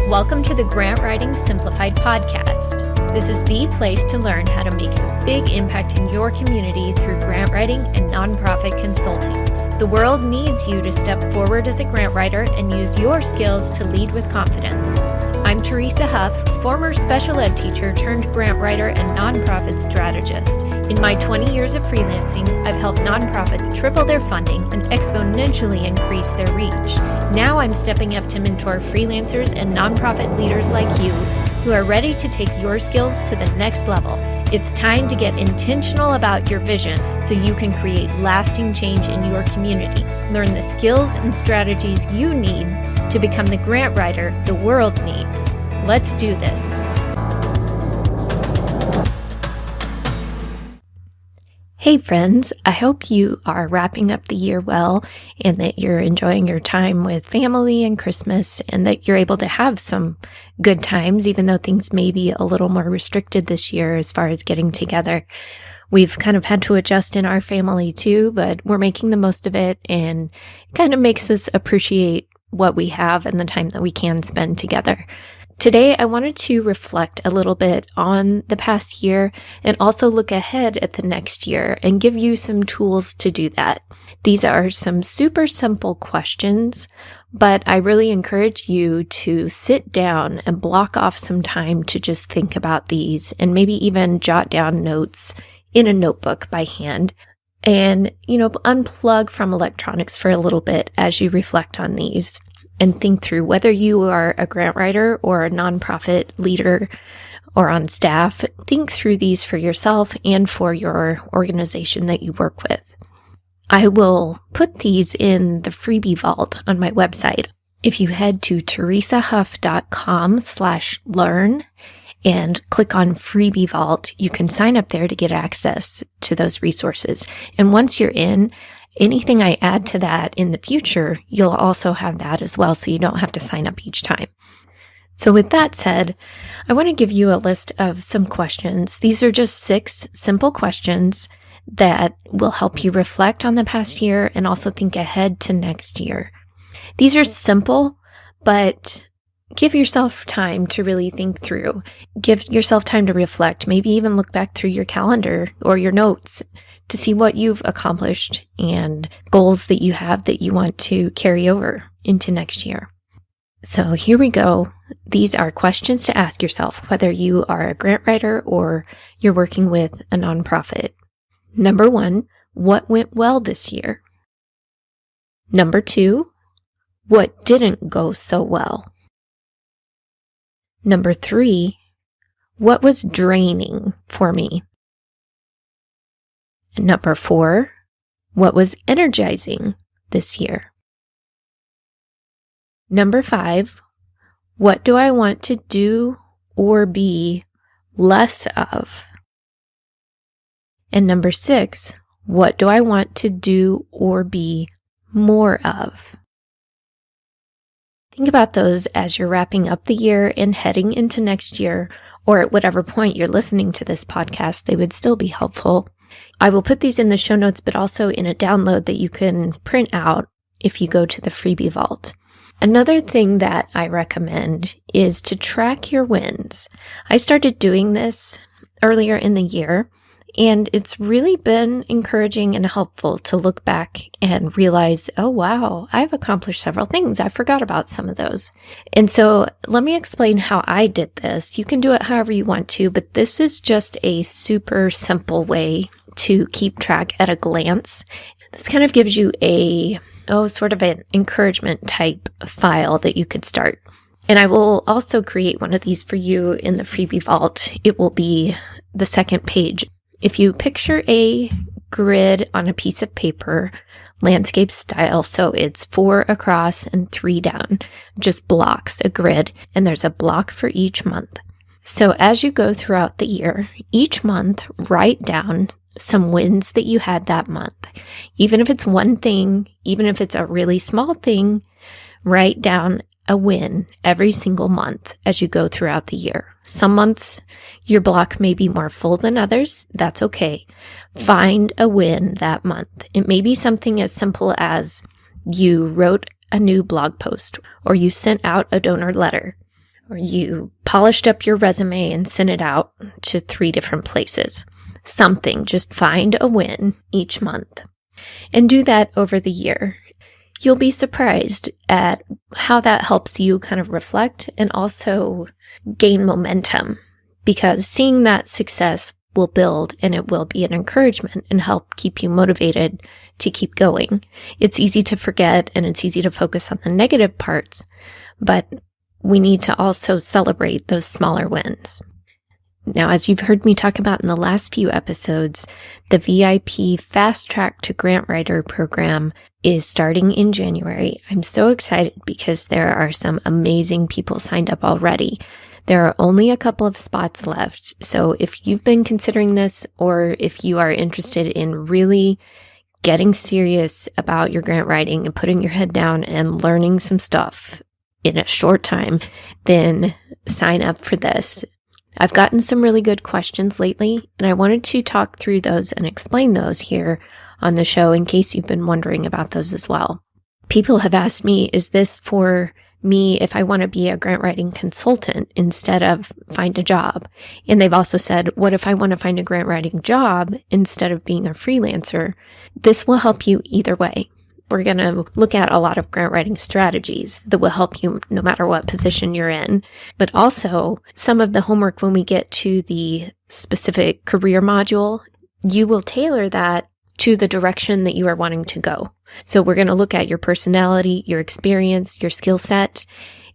Welcome to the Grant Writing Simplified podcast. This is the place to learn how to make a big impact in your community through grant writing and nonprofit consulting. The world needs you to step forward as a grant writer and use your skills to lead with confidence. I'm Teresa Huff, former special ed teacher turned grant writer and nonprofit strategist. In my 20 years of freelancing, I've helped nonprofits triple their funding and exponentially increase their reach. Now I'm stepping up to mentor freelancers and nonprofit leaders like you who are ready to take your skills to the next level. It's time to get intentional about your vision so you can create lasting change in your community. Learn the skills and strategies you need to become the grant writer the world needs. Let's do this. Hey friends, I hope you are wrapping up the year well and that you're enjoying your time with family and Christmas and that you're able to have some good times, even though things may be a little more restricted this year as far as getting together. We've kind of had to adjust in our family too, but we're making the most of it, and it kind of makes us appreciate what we have and the time that we can spend together. Today, I wanted to reflect a little bit on the past year and also look ahead at the next year and give you some tools to do that. These are some super simple questions, but I really encourage you to sit down and block off some time to just think about these and maybe even jot down notes in a notebook by hand and, unplug from electronics for a little bit as you reflect on these. And think through whether you are a grant writer or a nonprofit leader or on staff. Think through these for yourself and for your organization that you work with. I will put these in the freebie vault on my website. If you head to teresahuff.com/learn and click on freebie vault, you can sign up there to get access to those resources. And once you're in, anything I add to that in the future, you'll also have that as well, so you don't have to sign up each time. So with that said, I want to give you a list of some questions. These are just 6 simple questions that will help you reflect on the past year and also think ahead to next year. These are simple, but give yourself time to really think through. Give yourself time to reflect, maybe even look back through your calendar or your notes to see what you've accomplished and goals that you have that you want to carry over into next year. So here we go. These are questions to ask yourself, whether you are a grant writer or you're working with a nonprofit. Number 1, what went well this year? Number 2, what didn't go so well? Number 3, what was draining for me? Number 4, what was energizing this year? Number 5, what do I want to do or be less of? And number 6, what do I want to do or be more of? Think about those as you're wrapping up the year and heading into next year, or at whatever point you're listening to this podcast, they would still be helpful. I will put these in the show notes, but also in a download that you can print out if you go to the freebie vault. Another thing that I recommend is to track your wins. I started doing this earlier in the year, and it's really been encouraging and helpful to look back and realize, oh wow, I've accomplished several things. I forgot about some of those. And so let me explain how I did this. You can do it however you want to, but this is just a super simple way to keep track at a glance. This kind of gives you sort of an encouragement type file that you could start. And I will also create one of these for you in the freebie vault. It will be the second page. If you picture a grid on a piece of paper, landscape style, so it's 4 across and 3 down, just blocks, a grid, and there's a block for each month. So as you go throughout the year, each month, write down some wins that you had that month. Even if it's one thing, even if it's a really small thing, write down a win every single month as you go throughout the year. Some months your block may be more full than others. That's okay. Find a win that month. It may be something as simple as you wrote a new blog post or you sent out a donor letter or you polished up your resume and sent it out to 3 different places. Something, just find a win each month and do that over the year. You'll be surprised at how that helps you kind of reflect and also gain momentum, because seeing that success will build and it will be an encouragement and help keep you motivated to keep going. It's easy to forget and it's easy to focus on the negative parts, but we need to also celebrate those smaller wins. Now, as you've heard me talk about in the last few episodes, the VIP Fast Track to Grant Writer program is starting in January. I'm so excited because there are some amazing people signed up already. There are only a couple of spots left. So if you've been considering this, or if you are interested in really getting serious about your grant writing and putting your head down and learning some stuff in a short time, then sign up for this. I've gotten some really good questions lately, and I wanted to talk through those and explain those here on the show in case you've been wondering about those as well. People have asked me, is this for me if I want to be a grant writing consultant instead of find a job? And they've also said, what if I want to find a grant writing job instead of being a freelancer? This will help you either way. We're going to look at a lot of grant writing strategies that will help you no matter what position you're in, but also some of the homework when we get to the specific career module, you will tailor that to the direction that you are wanting to go. So we're going to look at your personality, your experience, your skill set,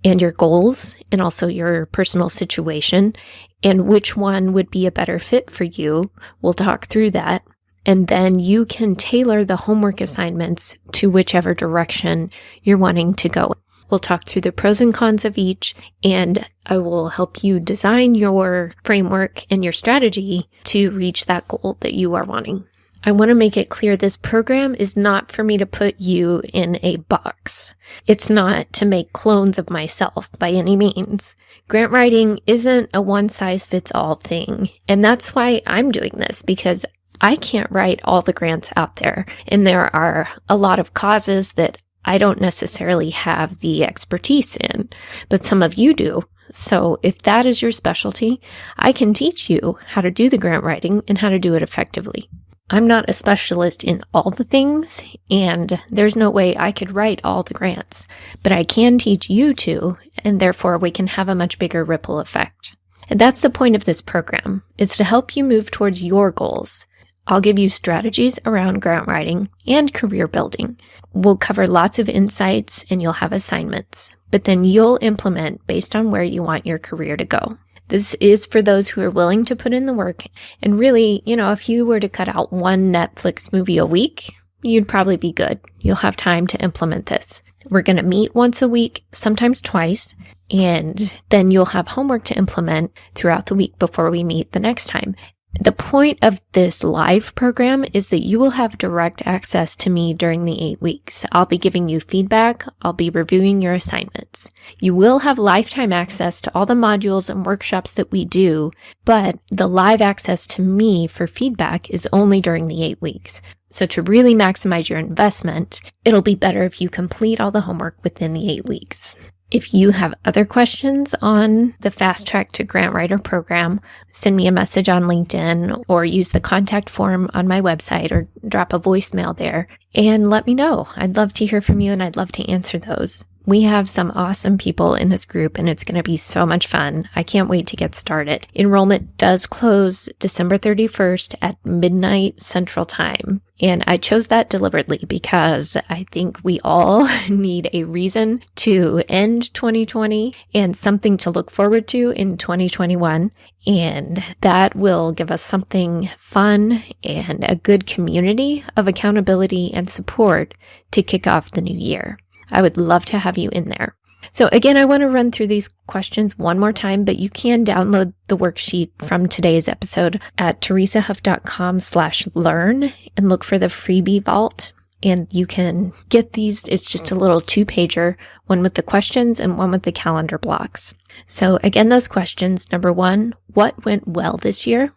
and your goals, and also your personal situation, and which one would be a better fit for you. We'll talk through that. And then you can tailor the homework assignments to whichever direction you're wanting to go. We'll talk through the pros and cons of each, and I will help you design your framework and your strategy to reach that goal that you are wanting. I want to make it clear this program is not for me to put you in a box. It's not to make clones of myself by any means. Grant writing isn't a one-size-fits-all thing, and that's why I'm doing this, because I can't write all the grants out there, and there are a lot of causes that I don't necessarily have the expertise in, but some of you do. So if that is your specialty, I can teach you how to do the grant writing and how to do it effectively. I'm not a specialist in all the things, and there's no way I could write all the grants, but I can teach you to, and therefore we can have a much bigger ripple effect. And that's the point of this program, is to help you move towards your goals. I'll give you strategies around grant writing and career building. We'll cover lots of insights and you'll have assignments, but then you'll implement based on where you want your career to go. This is for those who are willing to put in the work. And really, if you were to cut out one Netflix movie a week, you'd probably be good. You'll have time to implement this. We're going to meet once a week, sometimes twice, and then you'll have homework to implement throughout the week before we meet the next time. The point of this live program is that you will have direct access to me during the 8 weeks. I'll be giving you feedback. I'll be reviewing your assignments. You will have lifetime access to all the modules and workshops that we do, but the live access to me for feedback is only during the 8 weeks. So to really maximize your investment, it'll be better if you complete all the homework within the 8 weeks. If you have other questions on the Fast Track to Grant Writer program, send me a message on LinkedIn or use the contact form on my website or drop a voicemail there and let me know. I'd love to hear from you and I'd love to answer those. We have some awesome people in this group and it's going to be so much fun. I can't wait to get started. Enrollment does close December 31st at midnight Central Time. And I chose that deliberately because I think we all need a reason to end 2020 and something to look forward to in 2021. And that will give us something fun and a good community of accountability and support to kick off the new year. I would love to have you in there. So again, I want to run through these questions one more time, but you can download the worksheet from today's episode at teresahuff.com/learn and look for the freebie vault. And you can get these. It's just a little 2-pager, one with the questions and one with the calendar blocks. So again, those questions. Number 1, what went well this year?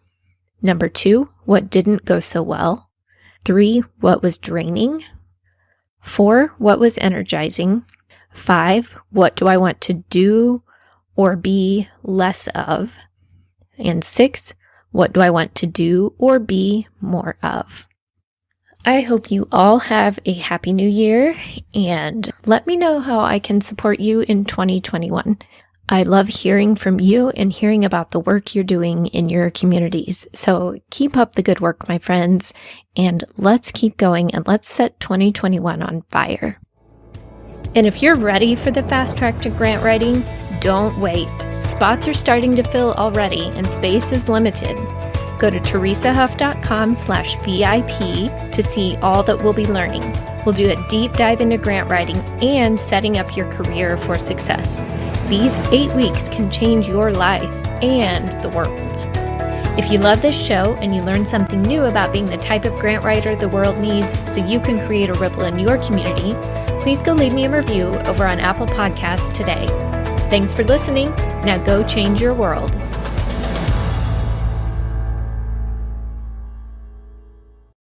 Number 2, what didn't go so well? 3, what was draining? 4, what was energizing? 5, what do I want to do or be less of? And 6, what do I want to do or be more of? I hope you all have a happy new year, and let me know how I can support you in 2021. I love hearing from you and hearing about the work you're doing in your communities. So keep up the good work, my friends, and let's keep going and let's set 2021 on fire. And if you're ready for the fast track to grant writing, don't wait. Spots are starting to fill already and space is limited. Go to teresahuff.com/VIP to see all that we'll be learning. We'll do a deep dive into grant writing and setting up your career for success. These 8 weeks can change your life and the world. If you love this show and you learned something new about being the type of grant writer the world needs so you can create a ripple in your community, please go leave me a review over on Apple Podcasts today. Thanks for listening. Now go change your world.